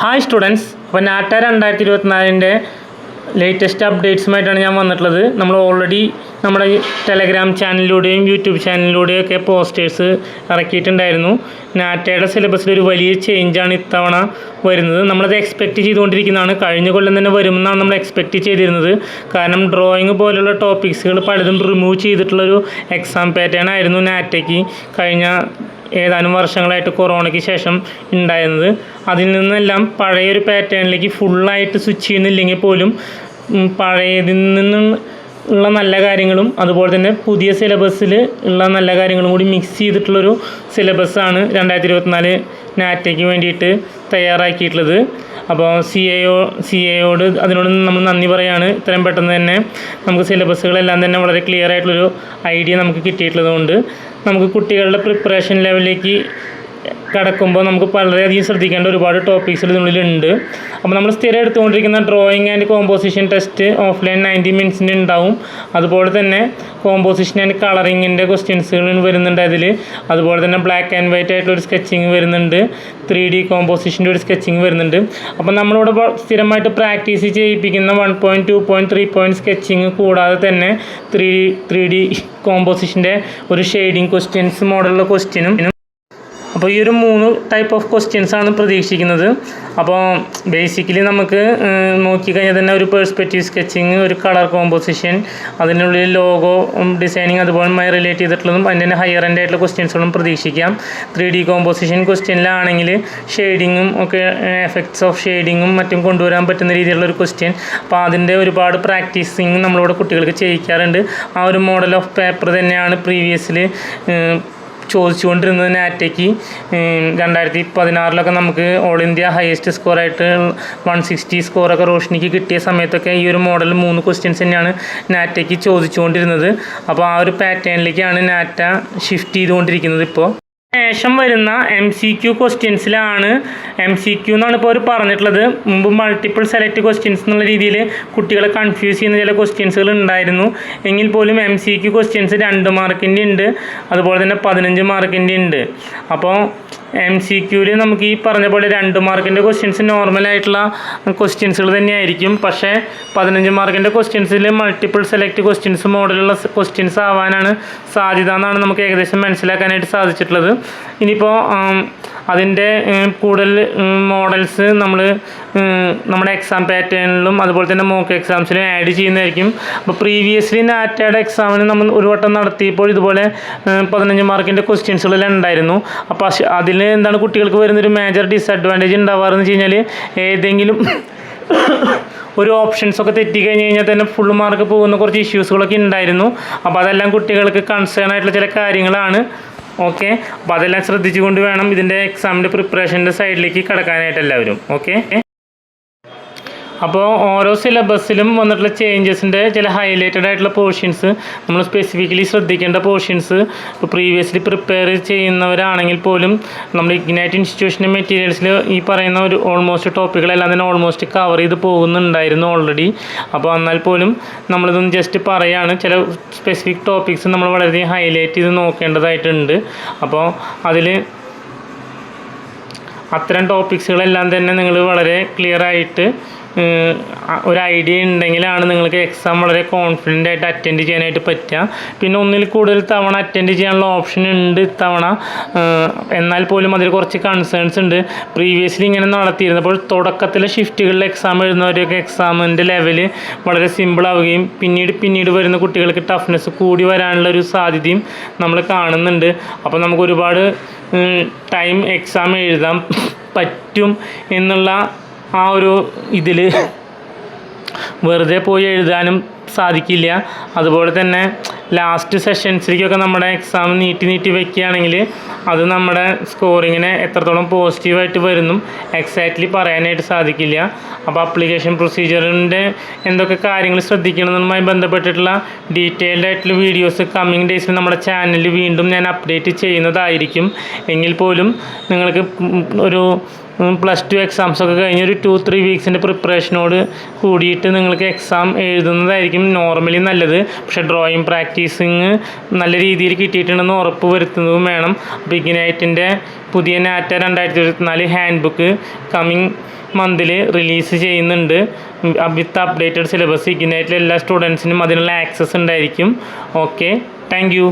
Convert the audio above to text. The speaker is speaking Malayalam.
ഹായ് സ്റ്റുഡൻസ്, അപ്പോൾ നാറ്റ 2024 ലേറ്റസ്റ്റ് അപ്ഡേറ്റ്സുമായിട്ടാണ് ഞാൻ വന്നിട്ടുള്ളത്. നമ്മൾ ഓൾറെഡി നമ്മുടെ ടെലഗ്രാം ചാനലിലൂടെയും യൂട്യൂബ് ചാനലിലൂടെയും ഒക്കെ പോസ്റ്റേഴ്സ് ഇറക്കിയിട്ടുണ്ടായിരുന്നു. നാറ്റയുടെ സിലബസിൽ ഒരു വലിയ ചേഞ്ചാണ് ഇത്തവണ വരുന്നത്. നമ്മളത് എക്സ്പെക്റ്റ് ചെയ്തുകൊണ്ടിരിക്കുന്നതാണ്. കഴിഞ്ഞ കൊല്ലം തന്നെ വരുമെന്നാണ് നമ്മൾ എക്സ്പെക്റ്റ് ചെയ്തിരുന്നത്. കാരണം ഡ്രോയിങ് പോലുള്ള ടോപ്പിക്സുകൾ പലതും റിമൂവ് ചെയ്തിട്ടുള്ളൊരു എക്സാം പാറ്റേൺ ആയിരുന്നു നാറ്റയ്ക്ക് കഴിഞ്ഞ ഏതാനും വർഷങ്ങളായിട്ട് കൊറോണയ്ക്ക് ശേഷം ഉണ്ടായിരുന്നത്. അതിൽ നിന്നെല്ലാം പഴയൊരു പാറ്റേണിലേക്ക് ഫുള്ളായിട്ട് സ്വിച്ച് ചെയ്യുന്നില്ലെങ്കിൽ പോലും പഴയതിൽ നിന്നും ഉള്ള നല്ല കാര്യങ്ങളും അതുപോലെ തന്നെ പുതിയ സിലബസിൽ ഉള്ള നല്ല കാര്യങ്ങളും കൂടി മിക്സ് ചെയ്തിട്ടുള്ളൊരു സിലബസാണ് 2024 നാറ്റയ്ക്ക് വേണ്ടിയിട്ട് തയ്യാറാക്കിയിട്ടുള്ളത്. അപ്പോൾ CAയോട് അതിനോട് നമ്മൾ നന്ദി പറയുകയാണ്. ഇത്രയും പെട്ടെന്ന് തന്നെ നമുക്ക് സിലബസുകളെല്ലാം തന്നെ വളരെ ക്ലിയർ ആയിട്ടുള്ളൊരു ഐഡിയ നമുക്ക് കിട്ടിയിട്ടുള്ളത് കൊണ്ട് നമുക്ക് കുട്ടികളുടെ പ്രിപ്പറേഷൻ ലെവലിലേക്ക് കടക്കുമ്പോൾ നമുക്ക് വളരെയധികം ശ്രദ്ധിക്കേണ്ട ഒരുപാട് ടോപ്പിക്സുകൾ ഇതിനുള്ളിലുണ്ട്. അപ്പോൾ നമ്മൾ സ്ഥിരം എടുത്തുകൊണ്ടിരിക്കുന്ന drawing and composition test offline 90 മിനിറ്റ്സിൻ്റെ ഉണ്ടാവും. അതുപോലെ തന്നെ കോമ്പോസിഷൻ ആൻഡ് കളറിങ്ങിൻ്റെ ക്വസ്റ്റ്യൻസുകൾ വരുന്നുണ്ട് അതിൽ. അതുപോലെ തന്നെ ബ്ലാക്ക് ആൻഡ് വൈറ്റ് ആയിട്ടുള്ളൊരു സ്കെച്ചിങ് വരുന്നുണ്ട്. 3D കോമ്പോസിഷൻ്റെ ഒരു സ്കെച്ചിങ് വരുന്നുണ്ട്. അപ്പോൾ നമ്മളിവിടെ സ്ഥിരമായിട്ട് പ്രാക്ടീസ് ചെയ്യിപ്പിക്കുന്ന 1 പോയിൻറ്റ് 2 പോയിൻറ്റ് 3 പോയിൻറ്റ് സ്കെച്ചിങ് കൂടാതെ തന്നെ 3D കോമ്പോസിഷൻ്റെ ഒരു ഷെയ്ഡിങ് ക്വസ്റ്റ്യൻസ് മോഡലുള്ള ക്വസ്റ്റ്യനും. അപ്പോൾ ഈ ഒരു 3 ടൈപ്പ് ഓഫ് ക്വസ്റ്റ്യൻസാണ് പ്രതീക്ഷിക്കുന്നത്. അപ്പോൾ ബേസിക്കലി നമുക്ക് നോക്കിക്കഴിഞ്ഞാൽ തന്നെ ഒരു പെർസ്പെക്റ്റീവ് സ്കെച്ചിങ്, ഒരു കളർ കോമ്പോസിഷൻ, അതിനുള്ളിൽ ലോഗോ ഡിസൈനിങ് അതുപോലെ റിലേറ്റ് ചെയ്തിട്ടുള്ളതും അതിൻ്റെ തന്നെ ഹയർ എൻഡ് ആയിട്ടുള്ള ക്വസ്റ്റ്യൻസുകളും പ്രതീക്ഷിക്കാം. 3D കോമ്പോസിഷൻ ക്വസ്റ്റ്യനിലാണെങ്കിൽ ഷെയ്ഡിങ്ങും ഒക്കെ എഫക്ട്സ് ഓഫ് ഷെയ്ഡിങ്ങും മറ്റും കൊണ്ടുവരാൻ പറ്റുന്ന രീതിയിലുള്ളൊരു ക്വസ്റ്റ്യൻ. അപ്പോൾ അതിൻ്റെ ഒരുപാട് പ്രാക്ടീസിങ് നമ്മളിവിടെ കുട്ടികൾക്ക് ചെയ്യിക്കാറുണ്ട്. ആ ഒരു മോഡൽ ഓഫ് പേപ്പർ തന്നെയാണ് പ്രീവിയസിൽ ചോദിച്ചുകൊണ്ടിരുന്നത് നാറ്റയ്ക്ക്. 2016 നമുക്ക് ഓൾ ഇന്ത്യ ഹയസ്റ്റ് സ്കോറായിട്ട് 160 സ്കോറൊക്കെ റോഷ്നിക്ക് കിട്ടിയ സമയത്തൊക്കെ ഈ ഒരു മോഡൽ 3 ക്വസ്റ്റ്യൻസ് തന്നെയാണ് നാറ്റയ്ക്ക് ചോദിച്ചുകൊണ്ടിരുന്നത്. അപ്പോൾ ആ ഒരു പാറ്റേണിലേക്കാണ് നാറ്റ ഷിഫ്റ്റ് ചെയ്തുകൊണ്ടിരിക്കുന്നത്. ഇപ്പോൾ ശേഷം വരുന്ന MCQ ക്വസ്റ്റ്യൻസിലാണ്, MCQ എന്നാണ് ഇപ്പോൾ അവർ പറഞ്ഞിട്ടുള്ളത്. മുമ്പ് മൾട്ടിപ്പിൾ സെലക്ട് ക്വസ്റ്റ്യൻസ് എന്നുള്ള രീതിയിൽ കുട്ടികളെ കൺഫ്യൂസ് ചെയ്യുന്ന ചില ക്വസ്റ്റ്യൻസുകൾ ഉണ്ടായിരുന്നു. എങ്കിൽ പോലും MCQ ക്വസ്റ്റ്യൻസ് 2 മാർക്കിൻ്റെ ഉണ്ട്, അതുപോലെ തന്നെ 15 മാർക്കിൻ്റെ ഉണ്ട്. അപ്പോൾ MCQയിൽ നമുക്ക് ഈ പറഞ്ഞ പോലെ 2 മാർക്കിൻ്റെ ക്വസ്റ്റ്യൻസ് നോർമലായിട്ടുള്ള ക്വസ്റ്റ്യൻസുകൾ തന്നെയായിരിക്കും. പക്ഷേ 15 മാർക്കിൻ്റെ ക്വസ്റ്റ്യൻസിൽ മൾട്ടിപ്പിൾ സെലക്ട് ക്വസ്റ്റ്യൻസ് മോഡലുള്ള ക്വസ്റ്റ്യൻസ് ആവാനാണ് സാധ്യത എന്നാണ് നമുക്ക് ഏകദേശം മനസ്സിലാക്കാനായിട്ട് സാധിച്ചിട്ടുള്ളത്. ഇനിയിപ്പോൾ അതിൻ്റെ കൂടുതൽ മോഡൽസ് നമ്മൾ നമ്മുടെ എക്സാം പാറ്റേണിലും അതുപോലെ തന്നെ മോക്ക് എക്സാംസിലും ആഡ് ചെയ്യുന്നതായിരിക്കും. അപ്പോൾ പ്രീവിയസ്ലി നാറ്റയുടെ എക്സാമിന് നമ്മൾ ഒരു വട്ടം നടത്തിയപ്പോൾ ഇതുപോലെ 15 മാർക്കിൻ്റെ ക്വസ്റ്റ്യൻസുകളെല്ലാം ഉണ്ടായിരുന്നു. അപ്പോൾ അതിൽ എന്താണ് കുട്ടികൾക്ക് വരുന്നൊരു മേജർ ഡിസഡ്വാൻറ്റേജ് ഉണ്ടാവാറെന്ന് വെച്ച് കഴിഞ്ഞാൽ ഏതെങ്കിലും ഒരു ഓപ്ഷൻസൊക്കെ തെറ്റിക്കഴിഞ്ഞ് കഴിഞ്ഞാൽ തന്നെ ഫുൾ മാർക്ക് പോകുന്ന കുറച്ച് ഇഷ്യൂസുകളൊക്കെ ഉണ്ടായിരുന്നു. അപ്പോൾ അതെല്ലാം കുട്ടികൾക്ക് കൺസേൺ ആയിട്ടുള്ള ചില കാര്യങ്ങളാണ്. ഓക്കെ, അപ്പോൾ അതെല്ലാം ശ്രദ്ധിച്ചുകൊണ്ട് വേണം ഇതിൻ്റെ എക്സാമിൻ്റെ പ്രിപ്പറേഷൻ്റെ സൈഡിലേക്ക് കടക്കാനായിട്ട് എല്ലാവരും. ഓക്കെ, അപ്പോൾ ഓരോ സിലബസിലും വന്നിട്ടുള്ള ചേഞ്ചസിൻ്റെ ചില ഹൈലൈറ്റഡ് ആയിട്ടുള്ള പോർഷൻസ്, നമ്മൾ സ്പെസിഫിക്കലി ശ്രദ്ധിക്കേണ്ട പോർഷൻസ്, ഇപ്പോൾ പ്രീവിയസ്ലി പ്രിപ്പയർ ചെയ്യുന്നവരാണെങ്കിൽ പോലും നമ്മൾ ഇഗ്നൈറ്റ് ഇൻസ്റ്റിറ്റ്യൂഷൻ്റെ മെറ്റീരിയൽസിൽ ഈ പറയുന്ന ഒരു ഓൾമോസ്റ്റ് ടോപ്പിക്കുകളെല്ലാം തന്നെ ഓൾമോസ്റ്റ് കവർ ചെയ്ത് പോകുന്നുണ്ടായിരുന്നു ഓൾറെഡി. അപ്പോൾ എന്നാൽ പോലും നമ്മളിതൊന്ന് ജസ്റ്റ് പറയുകയാണ്. ചില സ്പെസിഫിക് ടോപ്പിക്സ് നമ്മൾ വളരെയധികം ഹൈലൈറ്റ് ചെയ്ത് നോക്കേണ്ടതായിട്ടുണ്ട്. അപ്പോൾ അതിൽ അത്തരം ടോപ്പിക്സുകളെല്ലാം തന്നെ നിങ്ങൾ വളരെ ക്ലിയർ ആയിട്ട് ഒരു ഐഡിയ ഉണ്ടെങ്കിലാണ് നിങ്ങൾക്ക് എക്സാം വളരെ കോൺഫിഡൻ്റ് ആയിട്ട് അറ്റൻഡ് ചെയ്യാനായിട്ട് പറ്റുക. പിന്നെ ഒന്നിൽ കൂടുതൽ തവണ അറ്റൻഡ് ചെയ്യാനുള്ള ഓപ്ഷൻ ഉണ്ട് ഇത്തവണ. എന്നാൽ പോലും അതിൽ കുറച്ച് കൺസേൺസ് ഉണ്ട്. പ്രീവിയസ്ലി ഇങ്ങനെ നടത്തിയിരുന്നപ്പോൾ തുടക്കത്തിലെ ഷിഫ്റ്റുകളിൽ എക്സാം എഴുതുന്നവരൊക്കെ എക്സാമിൻ്റെ ലെവല് വളരെ സിമ്പിളാവുകയും പിന്നീട് വരുന്ന കുട്ടികൾക്ക് ടഫ്നെസ് കൂടി വരാനുള്ള ഒരു സാധ്യതയും നമ്മൾ കാണുന്നുണ്ട്. അപ്പോൾ നമുക്ക് ഒരുപാട് ടൈം എക്സാം എഴുതാൻ പറ്റും എന്നുള്ള ആ ഒരു ഇതിൽ വെറുതെ പോയി എഴുതാനും സാധിക്കില്ല. അതുപോലെ തന്നെ ലാസ്റ്റ് സെഷൻസിലേക്കൊക്കെ നമ്മുടെ എക്സാം നീട്ടി വയ്ക്കുകയാണെങ്കിൽ അത് നമ്മുടെ സ്കോറിങ്ങിനെ എത്രത്തോളം പോസിറ്റീവായിട്ട് വരുന്നു എക്സാക്റ്റ്ലി പറയാനായിട്ട് സാധിക്കില്ല. അപ്പോൾ അപ്ലിക്കേഷൻ പ്രൊസീജിയറിൻ്റെ എന്തൊക്കെ കാര്യങ്ങൾ ശ്രദ്ധിക്കണമെന്നുമായി ബന്ധപ്പെട്ടിട്ടുള്ള ഡീറ്റെയിൽഡ് ആയിട്ടുള്ള വീഡിയോസ് കമ്മിങ് ഡേയ്സിൽ നമ്മുടെ ചാനലിൽ വീണ്ടും ഞാൻ അപ്ഡേറ്റ് ചെയ്യുന്നതായിരിക്കും. എങ്കിൽ പോലും നിങ്ങൾക്ക് ഒരു +2 എക്സാംസൊക്കെ കഴിഞ്ഞ് ഒരു 2-3 വീക്സിൻ്റെ പ്രിപ്പറേഷനോട് കൂടിയിട്ട് നിങ്ങൾക്ക് എക്സാം എഴുതുന്നതായിരിക്കും നോർമലി നല്ലത്. പക്ഷേ ഡ്രോയിങ് പ്രാക്ടീസിങ് നല്ല രീതിയിൽ കിട്ടിയിട്ടുണ്ടെന്ന് ഉറപ്പ് വരുത്തുന്നതും വേണം. അപ്പോൾ ഇഗ്നൈറ്റിൻ്റെ പുതിയ നാറ്റ 2024 ഹാൻഡ് ബുക്ക് കമ്മിങ് മന്തിൽ റിലീസ് ചെയ്യുന്നുണ്ട്. വിത്ത് അപ്ഡേറ്റഡ് സിലബസ്. ഇഗ്നൈറ്റിലെ എല്ലാ സ്റ്റുഡൻസിനും അതിനുള്ള ആക്സസ് ഉണ്ടായിരിക്കും. Okay, thank you.